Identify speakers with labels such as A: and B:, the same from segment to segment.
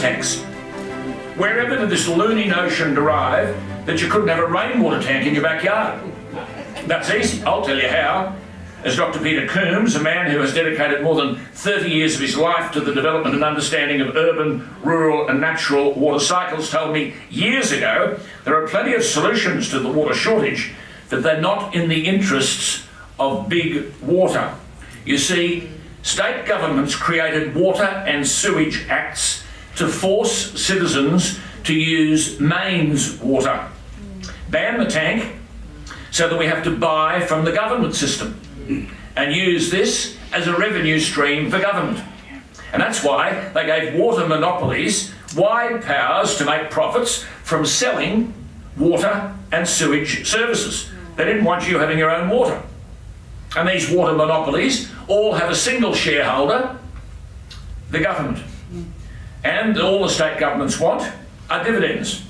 A: tanks. Wherever did this loony notion derive that you couldn't have a rainwater tank in your backyard? That's easy, I'll tell you how. As Dr. Peter Coombs, a man who has dedicated more than 30 years of his life to the development and understanding of urban, rural and natural water cycles, told me years ago, there are plenty of solutions to the water shortage, but they're not in the interests of big water. You see, state governments created water and sewage acts to force citizens to use mains water. Ban the tank so that we have to buy from the government system and use this as a revenue stream for government. And that's why they gave water monopolies wide powers to make profits from selling water and sewage services. They didn't want you having your own water. And these water monopolies all have a single shareholder, the government. And all the state governments want are dividends.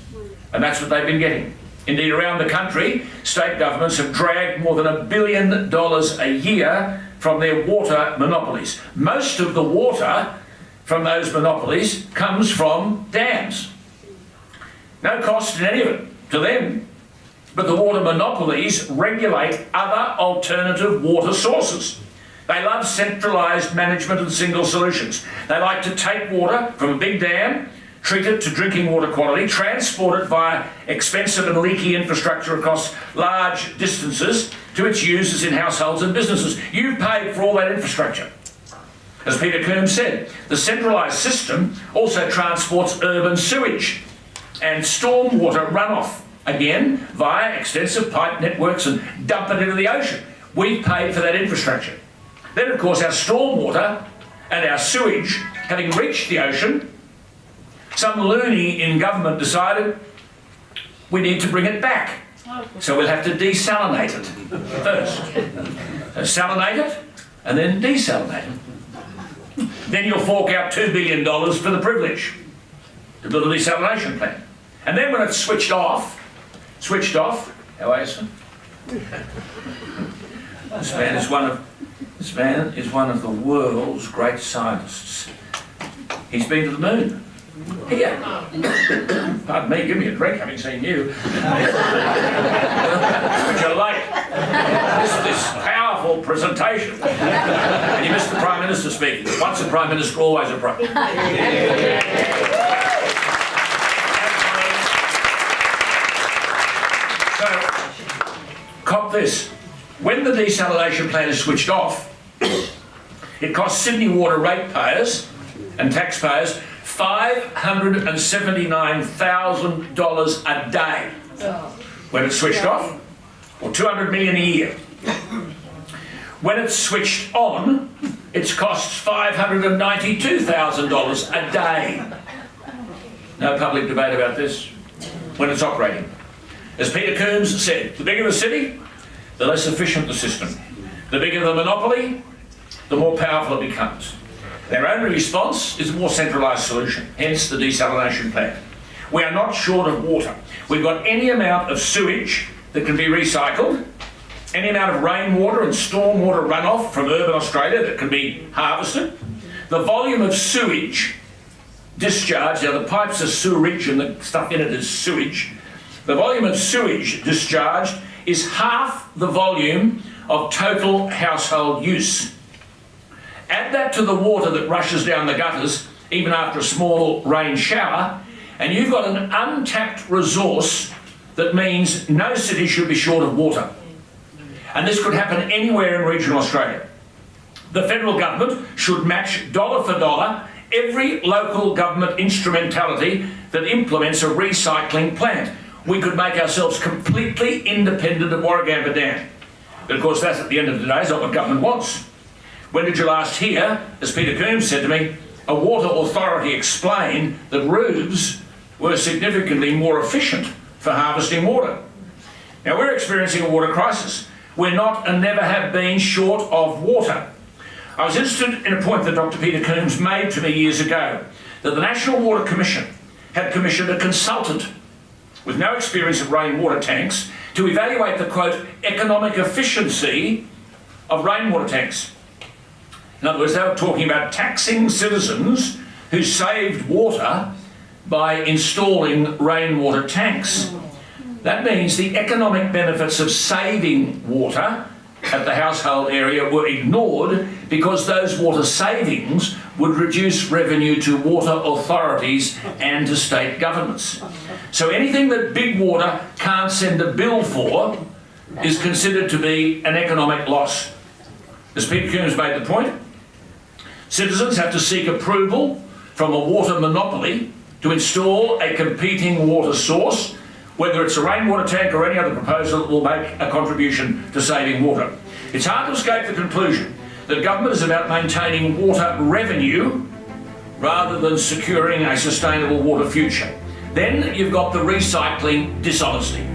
A: And that's what they've been getting. Indeed, around the country, state governments have dragged more than $1 billion a year from their water monopolies. Most of the water from those monopolies comes from dams. No cost in any of it to them, but the water monopolies regulate other alternative water sources. They love centralised management and single solutions. They like to take water from a big dam, treat it to drinking water quality, transport it via expensive and leaky infrastructure across large distances to its users in households and businesses. You've paid for all that infrastructure. As Peter Coombs said, the centralised system also transports urban sewage and stormwater runoff, again via extensive pipe networks, and dump it into the ocean. We've paid for that infrastructure. Then, of course, our stormwater and our sewage, having reached the ocean, some loony in government decided we need to bring it back. So we'll have to desalinate it first. Salinate it and then desalinate it. Then you'll fork out $2 billion for the privilege to build a desalination plant. And then when it's switched off, how are you, son? This man is one of the world's great scientists. He's been to the moon. Here. Pardon me, give me a drink, having seen you. But you're late. This powerful presentation. And you missed the Prime Minister speaking. Once a Prime Minister, always a Prime Minister. So, cop this. When the desalination plant is switched off, it costs Sydney Water ratepayers and taxpayers $579,000 a day when it's switched off, or $200 million a year. When it's switched on, it costs $592,000 a day. No public debate about this when it's operating. As Peter Coombs said, the bigger the city, the less efficient the system. The bigger the monopoly, the more powerful it becomes. Their only response is a more centralised solution, hence the desalination plant. We are not short of water. We've got any amount of sewage that can be recycled, any amount of rainwater and stormwater runoff from urban Australia that can be harvested. The volume of sewage discharged, now the pipes are sewerage and the stuff in it is sewage. The volume of sewage discharged is half the volume of total household use. Add that to the water that rushes down the gutters, even after a small rain shower, and you've got an untapped resource that means no city should be short of water. And this could happen anywhere in regional Australia. The federal government should match dollar for dollar every local government instrumentality that implements a recycling plant. We could make ourselves completely independent of Warragamba Dam. But of course, that at the end of the day is not what government wants. When did you last hear, as Peter Coombs said to me, a water authority explain that roofs were significantly more efficient for harvesting water? Now, we're experiencing a water crisis. We're not and never have been short of water. I was interested in a point that Dr. Peter Coombs made to me years ago, that the National Water Commission had commissioned a consultant with no experience of rainwater tanks to evaluate the, quote, economic efficiency of rainwater tanks. In other words, they were talking about taxing citizens who saved water by installing rainwater tanks. That means the economic benefits of saving water at the household area were ignored because those water savings would reduce revenue to water authorities and to state governments. So anything that Big Water can't send a bill for is considered to be an economic loss. As Peter Coombs made the point, citizens have to seek approval from a water monopoly to install a competing water source, whether it's a rainwater tank or any other proposal that will make a contribution to saving water. It's hard to escape the conclusion that government is about maintaining water revenue rather than securing a sustainable water future. Then you've got the recycling dishonesty.